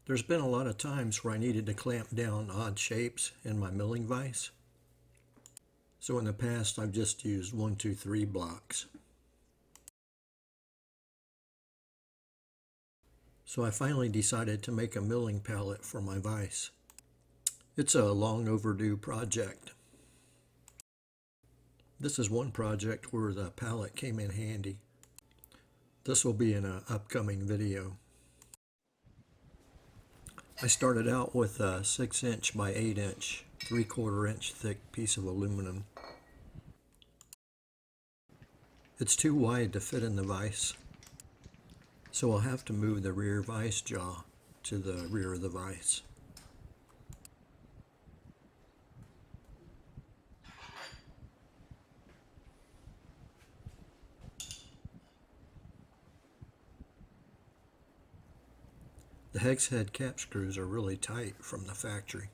There's been a lot of times where I needed to clamp down odd shapes in my milling vise. So in the past, I've just used 1, 2, 3 blocks. So I finally decided to make a milling pallet for my vise. It's a long overdue project. This is one project where the pallet came in handy. This will be in an upcoming video. I started out with a 6" by 8", 3/4 inch thick piece of aluminum. It's too wide to fit in the vise, so I'll have to move the rear vise jaw to the rear of the vise. The hex head cap screws are really tight from the factory.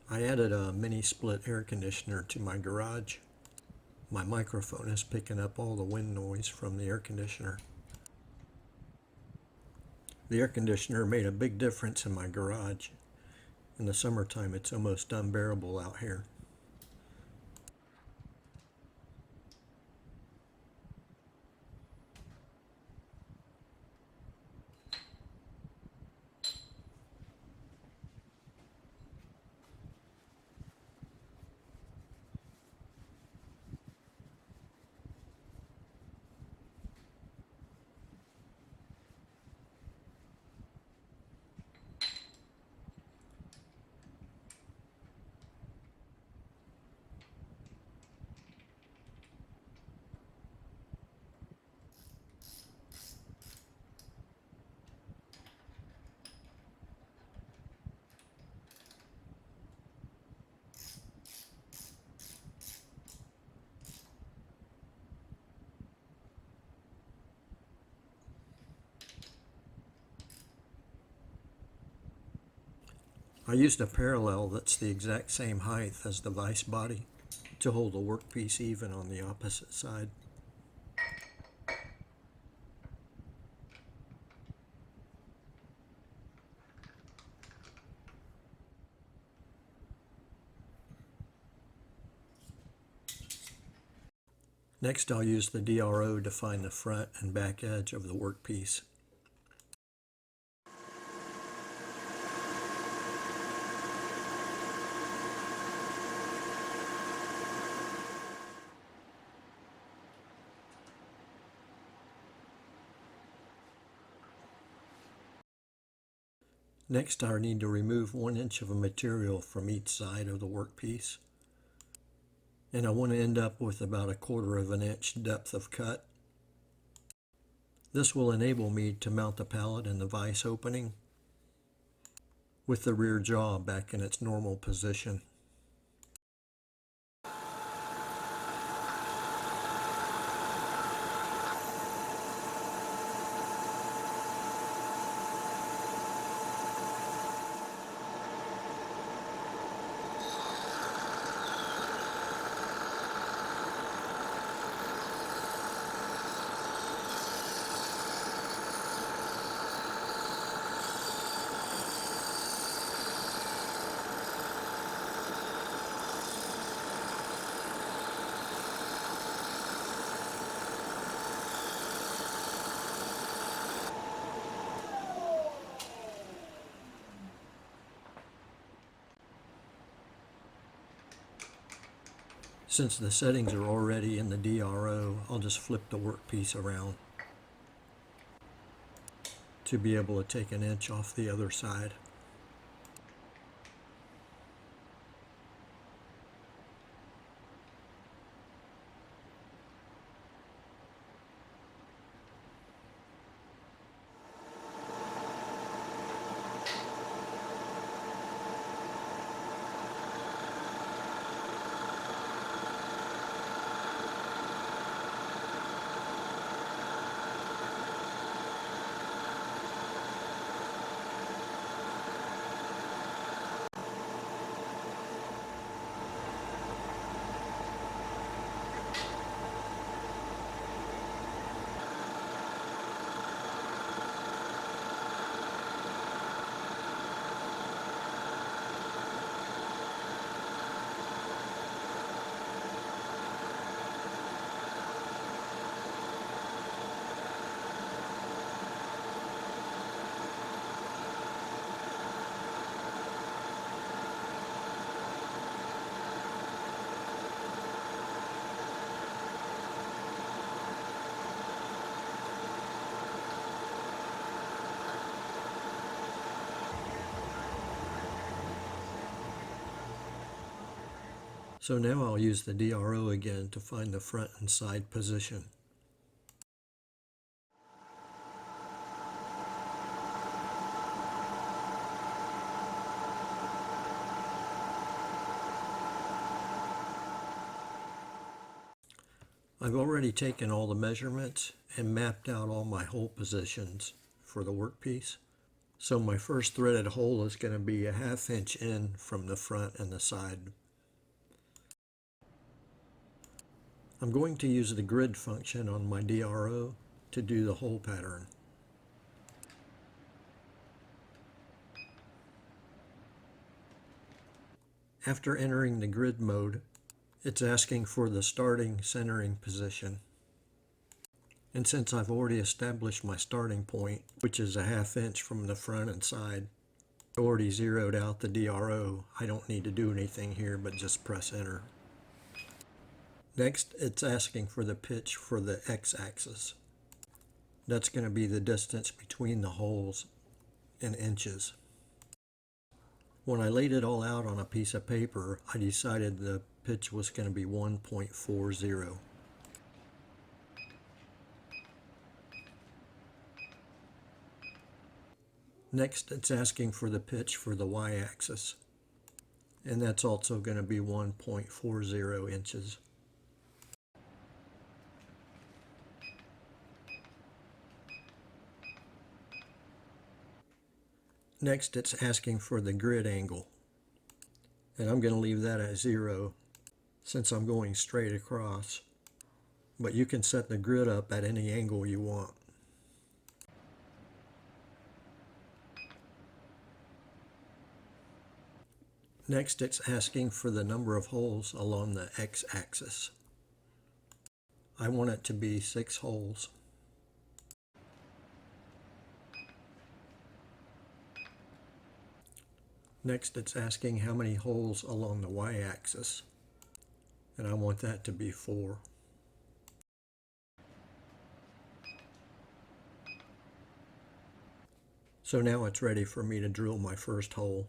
I added a mini split air conditioner to my garage. My microphone is picking up all the wind noise from the air conditioner. The air conditioner made a big difference in my garage. In the summertime, it's almost unbearable out here. I used a parallel that's the exact same height as the vise body to hold the workpiece even on the opposite side. Next, I'll use the DRO to find the front and back edge of the workpiece. Next, I need to remove 1 inch of a material from each side of the workpiece. And I want to end up with about 1/4 inch depth of cut. This will enable me to mount the pallet in the vise opening with the rear jaw back in its normal position. Since the settings are already in the DRO, I'll just flip the workpiece around to be able to take 1 inch off the other side. So now I'll use the DRO again to find the front and side position. I've already taken all the measurements and mapped out all my hole positions for the workpiece. So my first threaded hole is going to be a 1/2 inch in from the front and the side. I'm going to use the grid function on my DRO to do the hole pattern. After entering the grid mode, it's asking for the starting centering position. And since I've already established my starting point, which is a 1/2 inch from the front and side, I already zeroed out the DRO. I don't need to do anything here but just press enter. Next, it's asking for the pitch for the x-axis. That's going to be the distance between the holes in inches. When I laid it all out on a piece of paper, I decided the pitch was going to be 1.40. Next, it's asking for the pitch for the y-axis, and that's also going to be 1.40 inches. Next, it's asking for the grid angle, and I'm going to leave that at 0 since I'm going straight across, but you can set the grid up at any angle you want. Next, it's asking for the number of holes along the x-axis. I want it to be 6 holes. Next, it's asking how many holes along the y-axis, and I want that to be 4. So now it's ready for me to drill my first hole.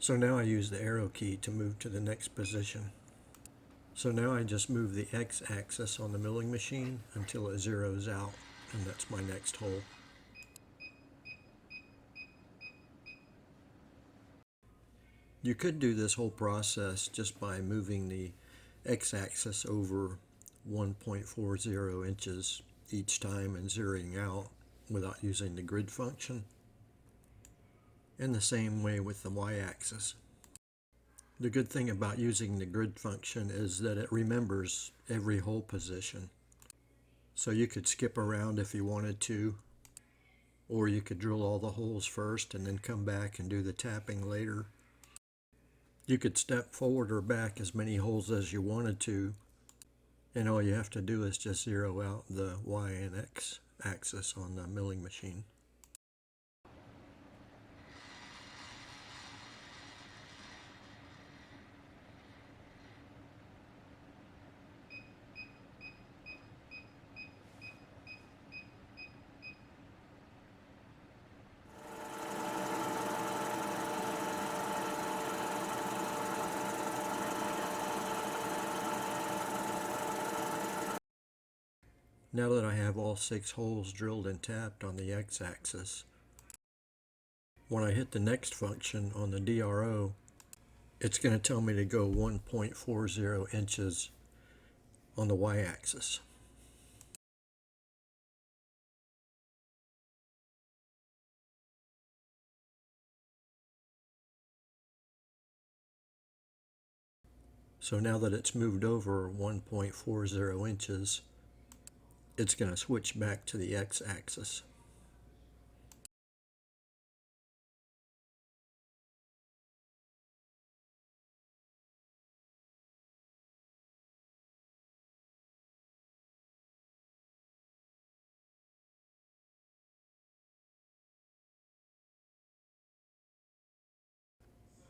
So now I use the arrow key to move to the next position. So now I just move the x-axis on the milling machine until it zeroes out, and that's my next hole. You could do this whole process just by moving the x-axis over 1.40 inches each time and zeroing out without using the grid function. And the same way with the y-axis. The good thing about using the grid function is that it remembers every hole position. So you could skip around if you wanted to, or you could drill all the holes first and then come back and do the tapping later. You could step forward or back as many holes as you wanted to, and all you have to do is just zero out the y and x axis on the milling machine. Now that I have all 6 holes drilled and tapped on the x-axis, when I hit the next function on the DRO, it's going to tell me to go 1.40 inches on the y-axis. So now that it's moved over 1.40 inches, it's going to switch back to the x-axis.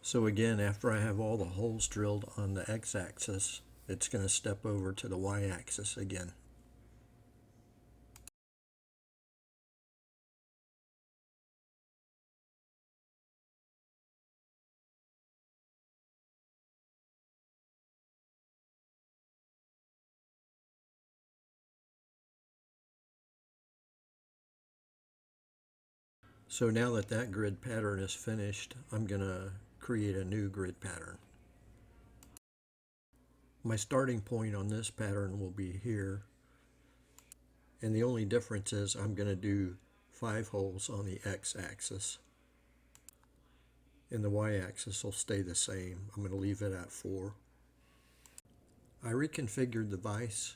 So again, after I have all the holes drilled on the x-axis, it's going to step over to the y-axis again. So now that that grid pattern is finished, I'm going to create a new grid pattern. My starting point on this pattern will be here, and the only difference is I'm going to do 5 holes on the x-axis, and the y-axis will stay the same. I'm going to leave it at 4. I reconfigured the vise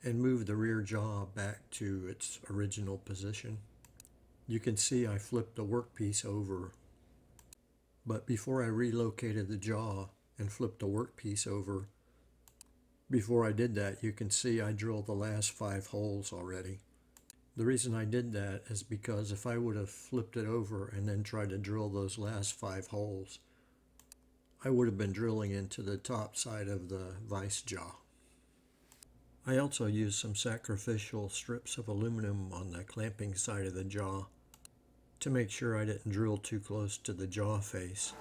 and moved the rear jaw back to its original position. You can see I flipped the workpiece over, but before I relocated the jaw and flipped the workpiece over, before I did that, you can see I drilled the last 5 holes already. The reason I did that is because if I would have flipped it over and then tried to drill those last 5 holes, I would have been drilling into the top side of the vise jaw. I also used some sacrificial strips of aluminum on the clamping side of the jaw to make sure I didn't drill too close to the jaw face.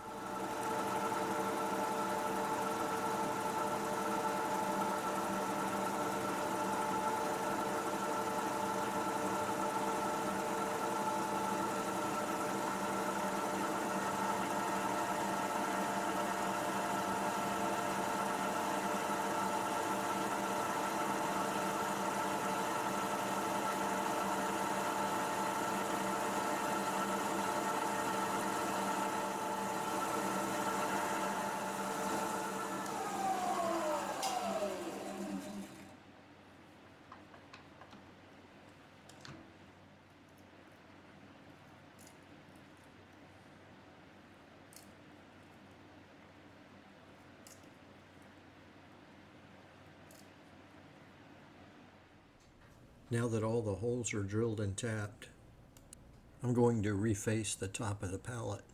Now that all the holes are drilled and tapped, I'm going to reface the top of the pallet.